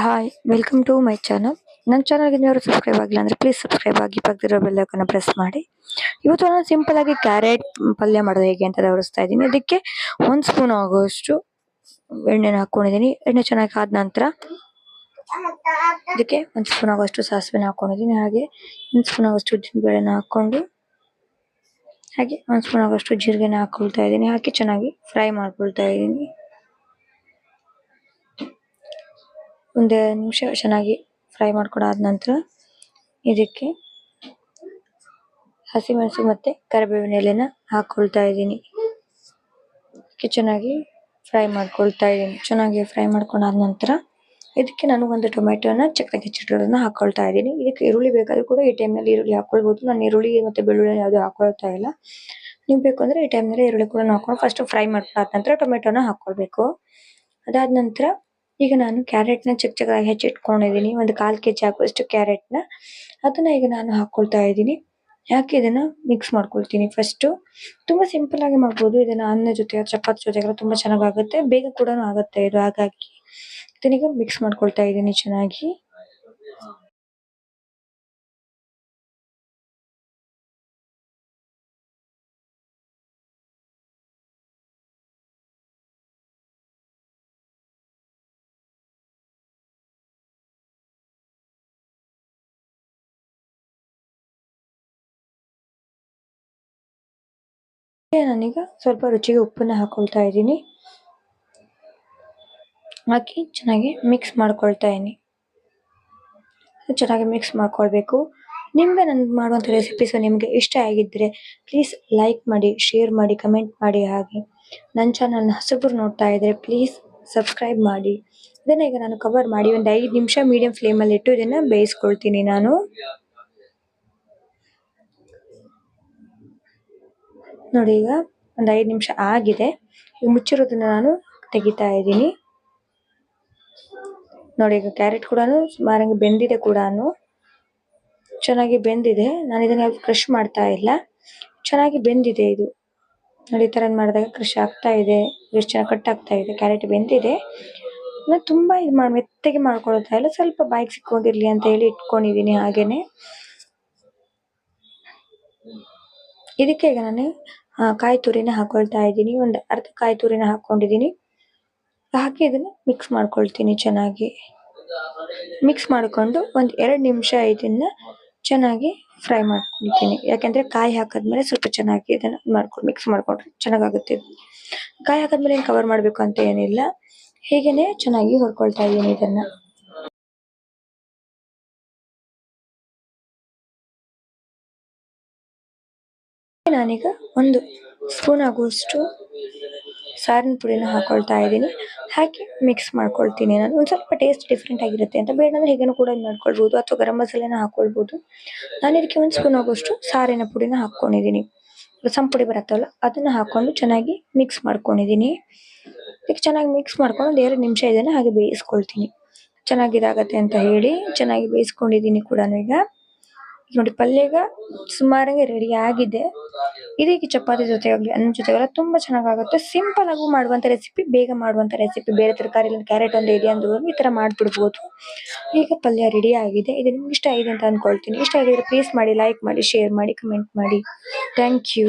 Hi welcome to my channel. ನನ್ನ ಚಾನಲ್ಗೆ ಇನ್ಯಾರು ಸಬ್ಸ್ಕ್ರೈಬ್ ಆಗಿಲ್ಲ ಅಂದರೆ ಪ್ಲೀಸ್ ಸಬ್ಸ್ಕ್ರೈಬ್ ಆಗಿ ಪಕ್ಕದಿರೋ ಬೆಲ್ ಐಕಾನ್ನ ಪ್ರೆಸ್ ಮಾಡಿ. ಇವತ್ತು ನಾನು ಸಿಂಪಲ್ ಆಗಿ ಕ್ಯಾರೆಟ್ ಪಲ್ಯ ಮಾಡೋದು ಹೇಗೆ ಅಂತ ತೋರಿಸ್ತಾ ಇದ್ದೀನಿ. ಅದಕ್ಕೆ 1 ಸ್ಪೂನ್ ಆಗುವಷ್ಟು ಎಣ್ಣೆನ ಹಾಕ್ಕೊಂಡಿದ್ದೀನಿ. ಎಣ್ಣೆ ಚೆನ್ನಾಗಿ ಆದ ನಂತರ ಅದಕ್ಕೆ 1 ಸ್ಪೂನ್ ಆಗುವಷ್ಟು ಸಾಸಿವೆನ ಹಾಕ್ಕೊಂಡಿದ್ದೀನಿ. ಹಾಗೆ 1 ಸ್ಪೂನ್ ಆಗುವಷ್ಟು ಉದ್ದಿನಬೇಳೆನ ಹಾಕ್ಕೊಂಡು ಹಾಗೆ 1 ಸ್ಪೂನ್ ಆಗುವಷ್ಟು ಜೀರಿಗೆನ ಹಾಕ್ಕೊಳ್ತಾ ಇದ್ದೀನಿ. ಹಾಕಿ ಚೆನ್ನಾಗಿ ಫ್ರೈ ಮಾಡ್ಕೊಳ್ತಾ ಇದ್ದೀನಿ. ಒಂದು ನಿಮಿಷ ಚೆನ್ನಾಗಿ ಫ್ರೈ ಮಾಡ್ಕೊಂಡಾದ ನಂತರ ಇದಕ್ಕೆ ಹಸಿಮೆಣಸು ಮತ್ತು ಕರಿಬೇವಿನ ಎಲೆನ ಹಾಕ್ಕೊಳ್ತಾ ಇದ್ದೀನಿ. ಚೆನ್ನಾಗಿ ಫ್ರೈ ಮಾಡ್ಕೊಳ್ತಾ ಇದ್ದೀನಿ. ಚೆನ್ನಾಗಿ ಫ್ರೈ ಮಾಡ್ಕೊಂಡಾದ ನಂತರ ಇದಕ್ಕೆ ನಾನು ಒಂದು ಟೊಮೆಟೊನ ಚಿಕ್ಕದಾಗಿ ಹೆಚ್ಚಿಟ್ಟಿರೋದನ್ನ ಹಾಕ್ಕೊಳ್ತಾ ಇದ್ದೀನಿ. ಇದಕ್ಕೆ ಈರುಳ್ಳಿ ಬೇಕಾದರೂ ಕೂಡ ಈ ಟೈಮ್ನಲ್ಲಿ ಈರುಳ್ಳಿ ಹಾಕ್ಕೊಳ್ಬೋದು. ನಾನು ಈರುಳ್ಳಿ ಮತ್ತು ಬೆಳ್ಳುಳ್ಳಿ ಯಾವುದು ಹಾಕ್ಕೊಳ್ತಾ ಇಲ್ಲ. ನೀವು ಬೇಕು ಅಂದರೆ ಈ ಟೈಮ್ನಲ್ಲಿ ಈರುಳ್ಳಿ ಕೂಡ ಹಾಕ್ಕೊಂಡು ಫಸ್ಟ್ ಫ್ರೈ ಮಾಡ್ಕೊಂಡಾದ ನಂತರ ಟೊಮೆಟೊನ ಹಾಕ್ಕೊಳ್ಬೇಕು. ಅದಾದ ನಂತರ ಈಗ ನಾನು ಕ್ಯಾರೆಟ್ನ ಚಿಕ್ಕದಾಗಿ ಹೆಚ್ಚಿಟ್ಕೊಂಡಿದ್ದೀನಿ. ಒಂದು 1/4 kg ಆಗುವಷ್ಟು ಕ್ಯಾರೆಟ್ನ ಅದನ್ನ ಈಗ ನಾನು ಹಾಕ್ಕೊಳ್ತಾ ಇದ್ದೀನಿ. ಯಾಕೆ ಇದನ್ನ ಮಿಕ್ಸ್ ಮಾಡ್ಕೊಳ್ತೀನಿ. ಫಸ್ಟು ತುಂಬ ಸಿಂಪಲ್ ಆಗಿ ಮಾಡ್ಬೋದು. ಇದನ್ನ ಅನ್ನ ಜೊತೆ ಚಪಾತಿ ಜೊತೆಗೆಲ್ಲ ತುಂಬ ಚೆನ್ನಾಗಾಗುತ್ತೆ. ಬೇಗ ಕೂಡ ಆಗುತ್ತೆ ಇದು. ಹಾಗಾಗಿ ಇದನ್ನೀಗ ಮಿಕ್ಸ್ ಮಾಡ್ಕೊಳ್ತಾ ಇದ್ದೀನಿ ಚೆನ್ನಾಗಿ. ನಾನೀಗ ಸ್ವಲ್ಪ ರುಚಿಗೆ ಉಪ್ಪನ್ನ ಹಾಕೊಳ್ತಾ ಇದ್ದೀನಿ. ಹಾಕಿ ಚೆನ್ನಾಗಿ ಮಿಕ್ಸ್ ಮಾಡ್ಕೊಳ್ತಾ ಇದ್ದೀನಿ. ಚೆನ್ನಾಗಿ ಮಿಕ್ಸ್ ಮಾಡ್ಕೊಳ್ಬೇಕು. ನಿಮ್ಗೆ ನಾನು ಮಾಡುವಂಥ ರೆಸಿಪೀಸ್ ನಿಮಗೆ ಇಷ್ಟ ಆಗಿದ್ದರೆ ಪ್ಲೀಸ್ ಲೈಕ್ ಮಾಡಿ, ಶೇರ್ ಮಾಡಿ, ಕಮೆಂಟ್ ಮಾಡಿ. ಹಾಗೆ ನನ್ನ ಚಾನಲ್ನ ಹೊಸಬರು ನೋಡ್ತಾ ಇದ್ದರೆ ಪ್ಲೀಸ್ ಸಬ್ಸ್ಕ್ರೈಬ್ ಮಾಡಿ. ಇದನ್ನು ಈಗ ನಾನು ಕವರ್ ಮಾಡಿ ಒಂದು 5 ನಿಮಿಷ ಮೀಡಿಯಂ ಫ್ಲೇಮಲ್ಲಿ ಇಟ್ಟು ಇದನ್ನು ಬೇಯಿಸ್ಕೊಳ್ತೀನಿ ನಾನು. ನೋಡಿ ಈಗ ಒಂದು 5 ನಿಮಿಷ ಆಗಿದೆ. ಈಗ ಮುಚ್ಚಿರೋದನ್ನ ನಾನು ತೆಗಿತಾ ಇದ್ದೀನಿ. ನೋಡಿ ಈಗ ಕ್ಯಾರೆಟ್ ಕೂಡ ಸುಮಾರಾಗಿ ಬೆಂದಿದೆ ಕೂಡ, ಚೆನ್ನಾಗಿ ಬೆಂದಿದೆ. ನಾನು ಇದನ್ನ ಕ್ರಶ್ ಮಾಡ್ತಾ ಇಲ್ಲ, ಚೆನ್ನಾಗಿ ಬೆಂದಿದೆ ಇದು. ನೋಡಿ ಈ ಥರ ಮಾಡಿದಾಗ ಕ್ರಶ್ ಆಗ್ತಾ ಇದೆ, ಎಷ್ಟು ಚೆನ್ನಾಗಿ ಕಟ್ ಆಗ್ತಾ ಇದೆ. ಕ್ಯಾರೆಟ್ ಬೆಂದಿದೆ. ನಾನು ತುಂಬ ಇದು ಮೆತ್ತಗೆ ಮಾಡ್ಕೊಳ್ತಾ ಇಲ್ಲ, ಸ್ವಲ್ಪ ಬಾಯಿಗೆ ಸಿಕ್ಕೊಂಡಿರಲಿ ಅಂತ ಹೇಳಿ ಇಟ್ಕೊಂಡಿದ್ದೀನಿ. ಹಾಗೇನೆ ಇದಕ್ಕೆ ಈಗ ನಾನು ಕಾಯಿ ತುರಿನ ಹಾಕೊಳ್ತಾ ಇದ್ದೀನಿ. ಒಂದು ಅರ್ಧ ಕಾಯಿ ತುರಿನ ಹಾಕ್ಕೊಂಡಿದ್ದೀನಿ. ಹಾಕಿ ಇದನ್ನು ಮಿಕ್ಸ್ ಮಾಡ್ಕೊಳ್ತೀನಿ ಚೆನ್ನಾಗಿ. ಮಿಕ್ಸ್ ಮಾಡಿಕೊಂಡು ಒಂದು 2 ನಿಮಿಷ ಇದನ್ನ ಚೆನ್ನಾಗಿ ಫ್ರೈ ಮಾಡ್ಕೊಳ್ತೀನಿ. ಯಾಕೆಂದರೆ ಕಾಯಿ ಹಾಕಿದ್ಮೇಲೆ ಸ್ವಲ್ಪ ಚೆನ್ನಾಗಿ ಇದನ್ನು ಮಿಕ್ಸ್ ಮಾಡಿಕೊಂಡ್ರೆ ಚೆನ್ನಾಗಾಗುತ್ತೆ. ಕಾಯಿ ಹಾಕಿದ್ಮೇಲೆ ಏನು ಕವರ್ ಮಾಡಬೇಕು ಅಂತ ಏನಿಲ್ಲ, ಹೀಗೇ ಚೆನ್ನಾಗಿ ಹುರ್ಕೊಳ್ತಾ ಇದ್ದೀನಿ ಇದನ್ನು. ನಾನೀಗ 1 ಸ್ಪೂನ್ ಆಗುವಷ್ಟು ಸಾರಿನ ಪುಡಿನ ಹಾಕೊಳ್ತಾ ಇದ್ದೀನಿ. ಹಾಕಿ ಮಿಕ್ಸ್ ಮಾಡ್ಕೊಳ್ತೀನಿ ನಾನು. ಒಂದು ಸ್ವಲ್ಪ ಟೇಸ್ಟ್ ಡಿಫ್ರೆಂಟ್ ಆಗಿರುತ್ತೆ ಅಂತ ಬೇಡಂದ್ರೆ ಹೀಗೇನೂ ಕೂಡ ಮಾಡ್ಕೊಳ್ಬೋದು, ಅಥವಾ ಗರಂ ಮಸಾಲೆನ ಹಾಕ್ಕೊಳ್ಬೋದು. ನಾನು ಇದಕ್ಕೆ 1 ಸ್ಪೂನ್ ಆಗುವಷ್ಟು ಸಾರಿನ ಪುಡಿನ ಹಾಕ್ಕೊಂಡಿದ್ದೀನಿ. ರಸಂ ಪುಡಿ ಬರುತ್ತಲ್ಲ ಅದನ್ನು ಹಾಕ್ಕೊಂಡು ಚೆನ್ನಾಗಿ ಮಿಕ್ಸ್ ಮಾಡ್ಕೊಂಡಿದ್ದೀನಿ. ಇದಕ್ಕೆ ಚೆನ್ನಾಗಿ ಮಿಕ್ಸ್ ಮಾಡ್ಕೊಂಡು ಒಂದು 2 ನಿಮಿಷ ಇದನ್ನು ಹಾಗೆ ಬೇಯಿಸ್ಕೊಳ್ತೀನಿ. ಚೆನ್ನಾಗಿದಾಗತ್ತೆ ಅಂತ ಹೇಳಿ ಚೆನ್ನಾಗಿ ಬೇಯಿಸ್ಕೊಂಡಿದ್ದೀನಿ ಕೂಡ. ಈಗ ನೋಡಿ ಪಲ್ಯ ಈಗ ಸುಮಾರಾಗಿ ರೆಡಿ ಆಗಿದೆ. ಇದಕ್ಕೆ ಚಪಾತಿ ಜೊತೆ ಆಗಲಿ ಅನ್ನ ಜೊತೆಗೆಲ್ಲ ತುಂಬ ಚೆನ್ನಾಗಾಗುತ್ತೆ. ಸಿಂಪಲ್ ಆಗಿ ಮಾಡುವಂಥ ರೆಸಿಪಿ, ಬೇಗ ಮಾಡುವಂಥ ರೆಸಿಪಿ. ಬೇರೆ ತರಕಾರಿ ಇಲ್ಲ, ಕ್ಯಾರೆಟ್ ಒಂದು ಇದೆ ಅಂದ್ರೂ ಈ ಥರ ಮಾಡಿಬಿಡ್ಬೋದು. ಈಗ ಪಲ್ಯ ರೆಡಿ ಆಗಿದೆ. ಇದು ನಿಮ್ಗೆ ಇಷ್ಟ ಆಗಿದೆ ಅಂತ ಅಂದ್ಕೊಳ್ತೀನಿ. ಇಷ್ಟ ಆಗಿದ್ರೆ ಪ್ಲೀಸ್ ಮಾಡಿ, ಲೈಕ್ ಮಾಡಿ, ಶೇರ್ ಮಾಡಿ, ಕಮೆಂಟ್ ಮಾಡಿ. Thank you.